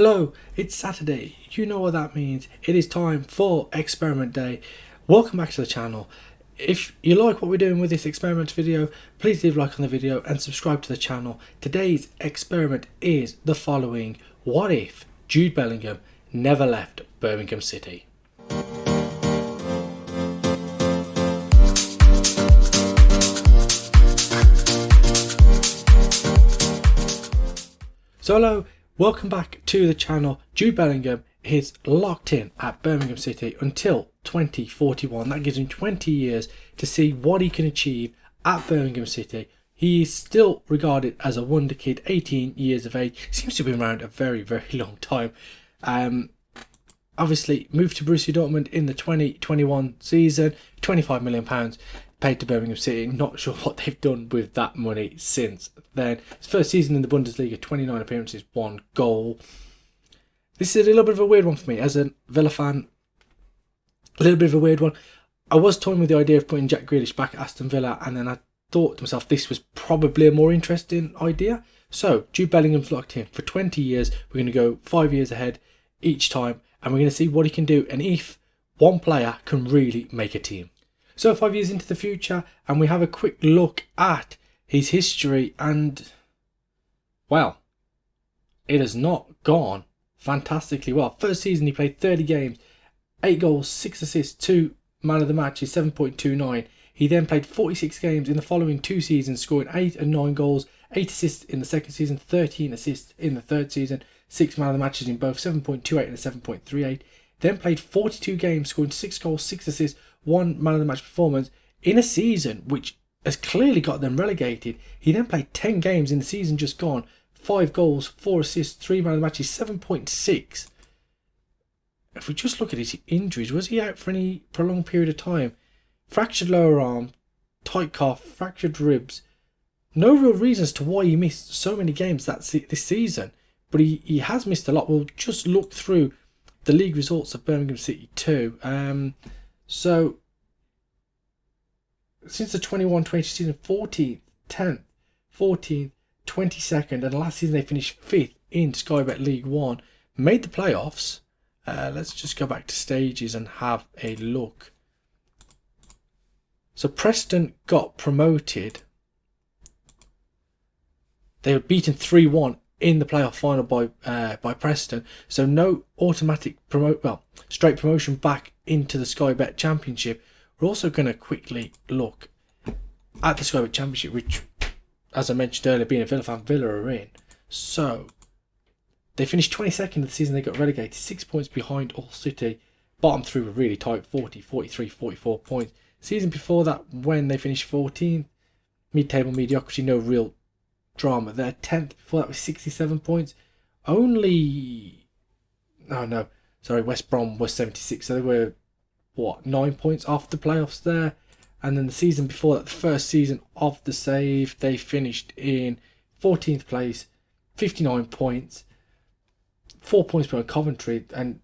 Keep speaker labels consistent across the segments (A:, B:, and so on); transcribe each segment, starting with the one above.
A: Hello, it's Saturday. You know what that means. It is time for Experiment Day. Welcome back to the channel. If you like what we're doing with this experiment video, please leave a like on the video and subscribe to the channel. Today's experiment is the following. What if Jude Bellingham never left Birmingham City? So hello, welcome back to the channel. Jude Bellingham is locked in at Birmingham City until 2041. That gives him 20 years to see what he can achieve at Birmingham City. He is still regarded as a wonder kid, 18 years of age. Seems to have been around a very, very long time. Obviously moved to Borussia Dortmund in the 2021 season, £25 million paid to Birmingham City. Not sure what they've done with that money since then. His first season in the Bundesliga, 29 appearances, 1 goal. This is a little bit of a weird one for me as a Villa fan. A little bit of a weird one. I was toying with the idea of putting Jack Grealish back at Aston Villa, and then I thought to myself this was probably a more interesting idea. So Jude Bellingham's locked in for 20 years. We're going to go 5 years ahead each time, and we're going to see what he can do and if one player can really make a team. So 5 years into the future, and we have a quick look at his history, and well, it has not gone fantastically well. First season he played 30 games, 8 goals, 6 assists, 2 man of the matches, 7.29. He then played 46 games in the following 2 seasons, scoring 8 and 9 goals, 8 assists in the second season, 13 assists in the third season, 6 man of the matches in both, 7.28 and 7.38. Then played 42 games, scoring 6 goals, 6 assists, 1 man of the match performance in a season which has clearly got them relegated. He then played 10 games in the season just gone, 5 goals, 4 assists, 3 man of the matches, 7.6. If we just look at his injuries, was he out for any prolonged period of time? Fractured lower arm, tight calf, fractured ribs. No real reasons to why he missed so many games this season, but he has missed a lot. We'll just look through the league results of Birmingham City too. So since the 21-20 season, 14th, 10th, 14th, 22nd, and last season they finished 5th in Sky Bet League 1. Made the playoffs. Let's just go back to stages and have a look. So Preston got promoted. They were beaten 3-1 in the playoff final by Preston. So no automatic straight promotion back into the Sky Bet Championship. We're also going to quickly look at the Sky Bet Championship, which, as I mentioned earlier, being a Villa fan, Villa are in. So they finished 22nd of the season. They got relegated, 6 points behind Hull City. Bottom three were really tight, 40, 43, 44 points. Season before that, when they finished 14th, mid-table mediocrity, no real drama there. 10th before that was 67 points. West Brom was 76, so they were 9 points off the playoffs there. And then the season before that, the first season of the save, they finished in 14th place, 59 points, 4 points behind Coventry, and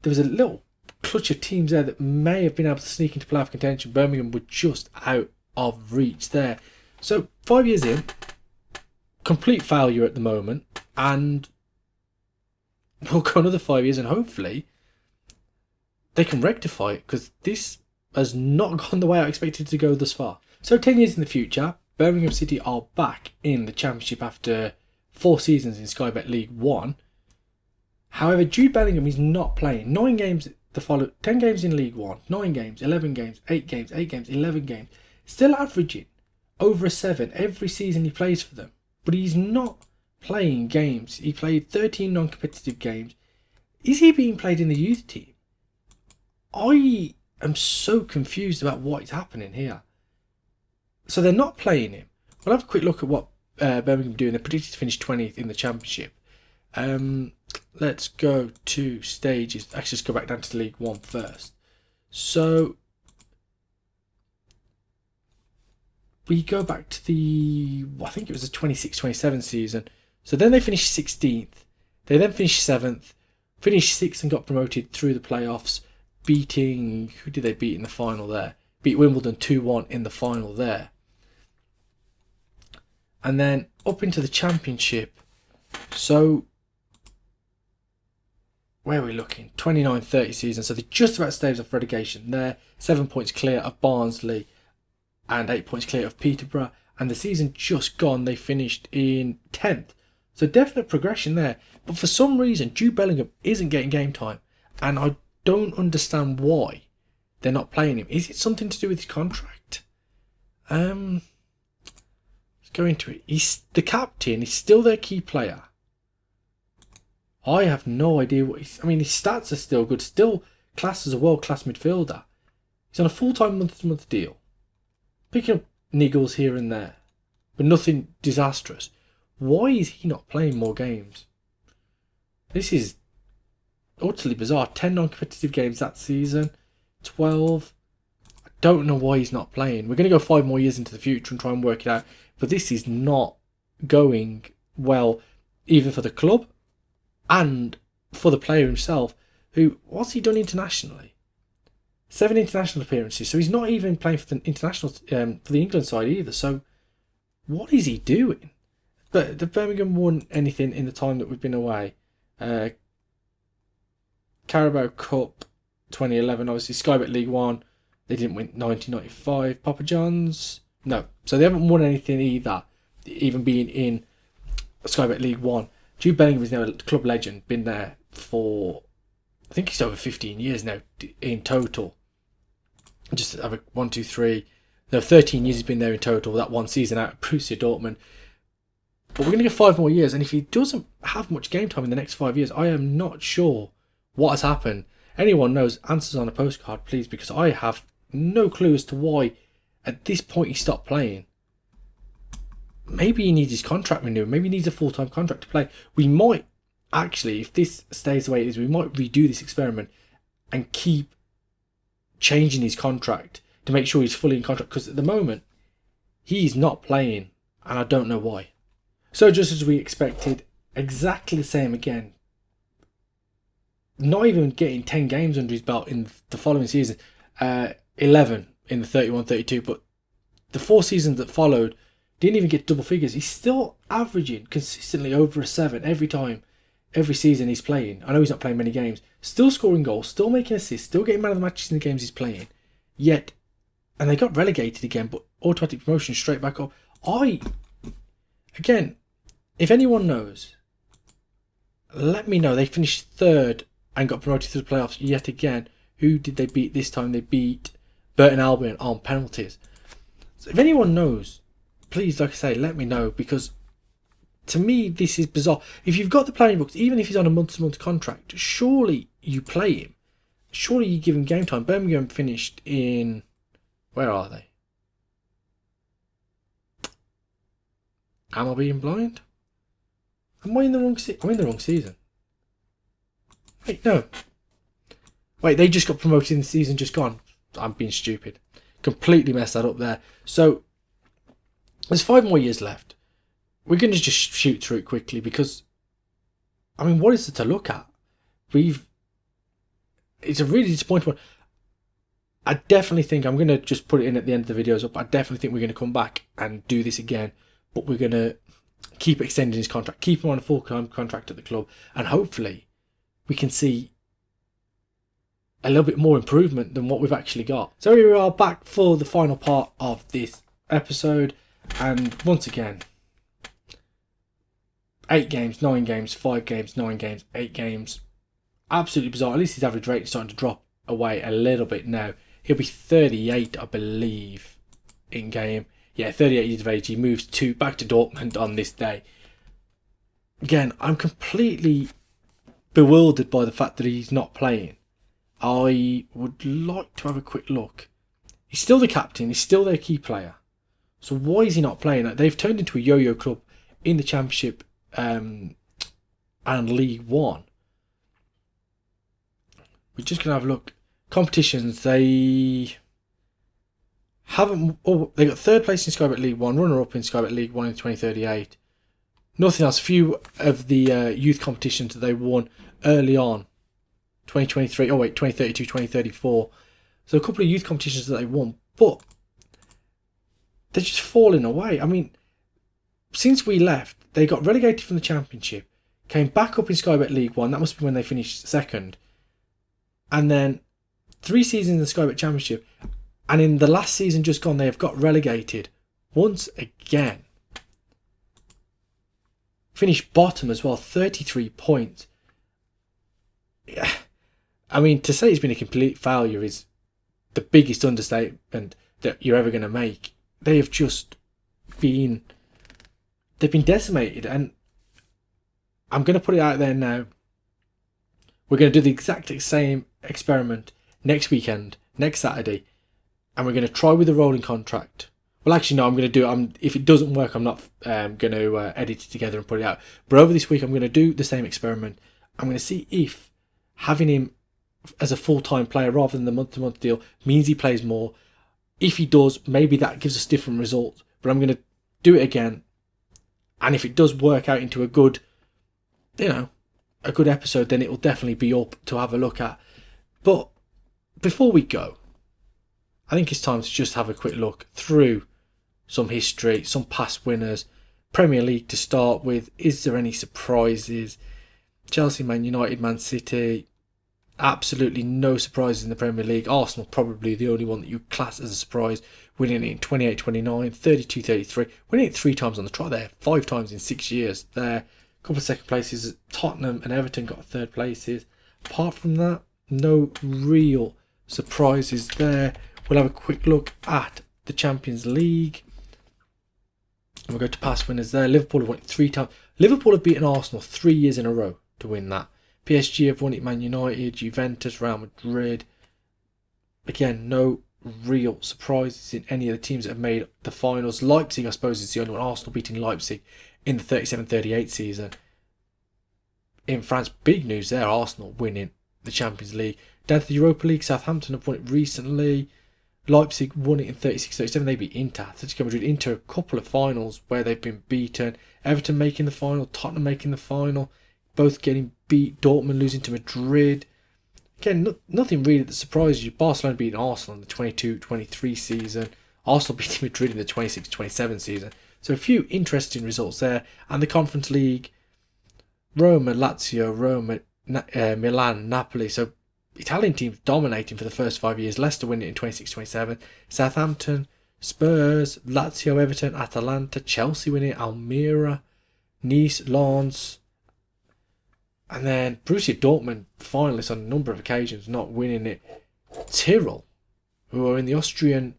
A: there was a little clutch of teams there that may have been able to sneak into playoff contention. Birmingham were just out of reach there. So 5 years in, complete failure at the moment, and we'll go another 5 years and hopefully they can rectify it, because this has not gone the way I expected it to go thus far. So 10 years in the future, Birmingham City are back in the Championship after 4 seasons in Sky Bet League 1. However, Jude Bellingham is not playing. 9 games 10 games in League 1, 9 games, 11 games, 8 games, 8 games, 11 games. Still averaging over a 7 every season he plays for them. But he's not playing games. He played 13 non-competitive games. Is he being played in the youth team? I am so confused about what is happening here. So they're not playing him. We'll have a quick look at what Birmingham are doing. They're predicted to finish 20th in the Championship. Let's go to stages. Actually, let's go back down to League 1 first. So we go back to I think it was the 26-27 season. So then they finished 16th. They then finished 7th. Finished 6th and got promoted through the playoffs. Beating, who did they beat in the final there? Beat Wimbledon 2-1 in the final there. And then up into the Championship. So where are we looking? 29-30 season. So they're just about staves off relegation. They're 7 points clear of Barnsley and 8 points clear of Peterborough. And the season just gone, they finished in 10th. So definite progression there. But for some reason, Jude Bellingham isn't getting game time. And I don't understand why they're not playing him. Is it something to do with his contract? Let's go into it. He's the captain. He's still their key player. I have no idea what his stats are still good. Still classed as a world-class midfielder. He's on a full-time month-to-month deal. Picking up niggles here and there. But nothing disastrous. Why is he not playing more games? This is utterly bizarre. 10 non-competitive games that season. 12. I don't know why he's not playing. We're going to go 5 more years into the future and try and work it out. But this is not going well, even for the club and for the player himself, who, what's he done internationally? 7 international appearances, so he's not even playing for the international, for the England side either. So, what is he doing? But the Birmingham won anything in the time that we've been away. Carabao Cup 2011, obviously Sky Bet League 1. They didn't win 1995. Papa John's, no. So they haven't won anything either, even being in Sky Bet League 1. Jude Bellingham is now a club legend, been there for, I think he's over 15 years now in total. Just have a 1, 2, 3. No, 13 years he's been there in total. That one season out at Borussia Dortmund. But we're going to get 5 more years, and if he doesn't have much game time in the next 5 years, I am not sure what has happened. Anyone knows, answers on a postcard, please, because I have no clue as to why at this point he stopped playing. Maybe he needs his contract renewed. Maybe he needs a full-time contract to play. We might, actually, if this stays the way it is, we might redo this experiment and keep changing his contract to make sure he's fully in contract. Because at the moment, he's not playing, and I don't know why. So just as we expected, exactly the same again. Not even getting 10 games under his belt in the following season. 11 in the 31-32, but the 4 seasons that followed, didn't even get double figures. He's still averaging consistently over a 7 every time, every season he's playing. I know he's not playing many games. Still scoring goals, still making assists, still getting man of the matches in the games he's playing. Yet, and they got relegated again, but automatic promotion straight back up. Again, if anyone knows, let me know. They finished 3rd and got promoted to the playoffs yet again. Who did they beat this time? They beat Burton Albion on penalties. So if anyone knows, please, like I say, let me know, because to me, this is bizarre. If you've got the playing books, even if he's on a month-to-month contract, surely you play him. Surely you give him game time. Birmingham finished in, where are they? Am I being blind? Am I in the wrong season? I'm in the wrong season. Wait, no. Wait, they just got promoted in the season just gone. I'm being stupid. Completely messed that up there. So, there's 5 more years left. We're going to just shoot through it quickly because, I mean, what is there to look at? It's a really disappointing one. I definitely think, I'm going to just put it in at the end of the videos up, I definitely think we're going to come back and do this again, but we're going to keep extending his contract, keep him on a full-time contract at the club, and hopefully we can see a little bit more improvement than what we've actually got. So here we are back for the final part of this episode, and once again, 8 games, 9 games, 5 games, 9 games, 8 games. Absolutely bizarre. At least his average rate is starting to drop away a little bit now. He'll be 38, I believe, in game. Yeah, 38 years of age. He moves back to Dortmund on this day. Again, I'm completely bewildered by the fact that he's not playing. I would like to have a quick look. He's still the captain. He's still their key player. So why is he not playing? They've turned into a yo-yo club in the Championship and League 1. We're just going to have a look. Competitions, they haven't... Oh, they got 3rd place in Sky Bet League 1, runner-up in Sky Bet League 1 in 2038. Nothing else. A few of the youth competitions that they won early on. 2023, 2032, 2034. So a couple of youth competitions that they won, but they're just falling away. I mean, since we left, they got relegated from the Championship, came back up in Sky Bet League One. That must be when they finished second. And then 3 seasons in the Sky Bet Championship. And in the last season just gone, they have got relegated once again. Finished bottom as well, 33 points. Yeah. I mean, to say it's been a complete failure is the biggest understatement that you're ever going to make. They have just been... They've been decimated. And I'm going to put it out there now. We're going to do the exact same experiment next weekend, next Saturday. And we're going to try with a rolling contract. Well, actually, no, I'm going to do it. If it doesn't work, I'm not going to edit it together and put it out. But over this week, I'm going to do the same experiment. I'm going to see if having him as a full-time player rather than the month-to-month deal means he plays more. If he does, maybe that gives us different results. But I'm going to do it again. And if it does work out into a good, a good episode, then it will definitely be up to have a look at. But before we go, I think it's time to just have a quick look through some history, some past winners. Premier League to start with. Is there any surprises? Chelsea, Man United, Man City. Absolutely no surprises in the Premier League. Arsenal probably the only one that you class as a surprise, winning it in 28-29, 32-33, winning it 3 times on the trot there, 5 times in 6 years there. A couple of second places. Tottenham and Everton got third places. Apart from that, no real surprises there. We'll have a quick look at the Champions League. And we'll go to past winners there. Liverpool have won it 3 times. Liverpool have beaten Arsenal 3 years in a row to win that. PSG have won it, Man United, Juventus, Real Madrid. Again, no real surprises in any of the teams that have made the finals. Leipzig, I suppose, is the only one. Arsenal beating Leipzig in the 37-38 season. In France, big news there. Arsenal winning the Champions League. Down to the Europa League, Southampton have won it recently. Leipzig won it in 36-37. They beat Inter. Atletico Madrid into a couple of finals where they've been beaten. Everton making the final. Tottenham making the final. Both getting beat. Dortmund losing to Madrid. Again, nothing really that surprises you. Barcelona beating Arsenal in the 22-23 season. Arsenal beating Madrid in the 26-27 season. So a few interesting results there. And the Conference League, Roma, Lazio, Milan, Napoli. So Italian teams dominating for the first 5 years. Leicester winning it in 26-27. Southampton, Spurs, Lazio, Everton, Atalanta, Chelsea winning it, Almira, Nice, Lens. And then Borussia Dortmund, finalists on a number of occasions, not winning it. Tyrrell, who are in the Austrian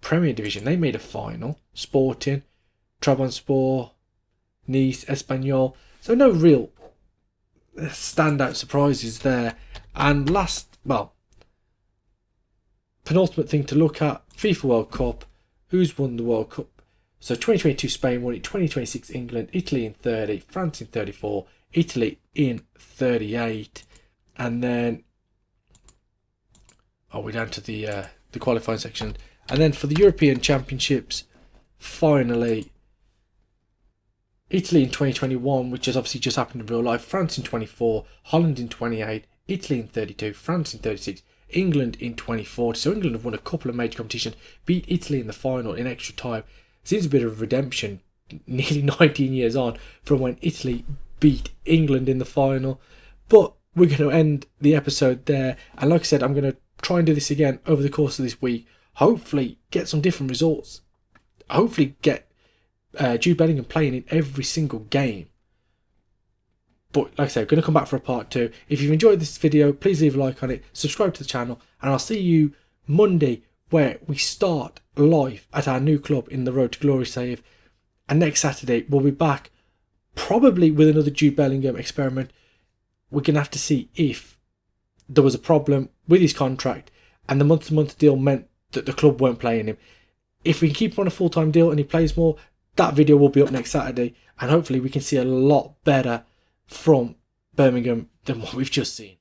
A: Premier Division, they made a final. Sporting, Trabzonspor, Nice, Espanyol. So no real standout surprises there. And penultimate thing to look at, FIFA World Cup. Who's won the World Cup? So 2022 Spain won it, 2026 England, Italy in 30, France in 34, Italy in 38. And then we're down to the qualifying section. And then for the European Championships, finally, Italy in 2021, which has obviously just happened in real life, France in 24, Holland in 28, Italy in 32, France in 36, England in 2040. So England have won a couple of major competitions, beat Italy in the final in extra time. Seems a bit of redemption, nearly 19 years on from when Italy beat England in the final. But we're going to end the episode there. And like I said, I'm going to try and do this again over the course of this week. Hopefully get some different results. Hopefully get Jude Bellingham playing in every single game. But like I said, I'm going to come back for a part 2. If you've enjoyed this video, please leave a like on it, subscribe to the channel, and I'll see you Monday where we start live at our new club in the Road to Glory save. And next Saturday, we'll be back probably with another Jude Bellingham experiment. We're going to have to see if there was a problem with his contract and the month-to-month deal meant that the club weren't playing him. If we can keep him on a full-time deal and he plays more, that video will be up next Saturday. And hopefully we can see a lot better from Birmingham than what we've just seen.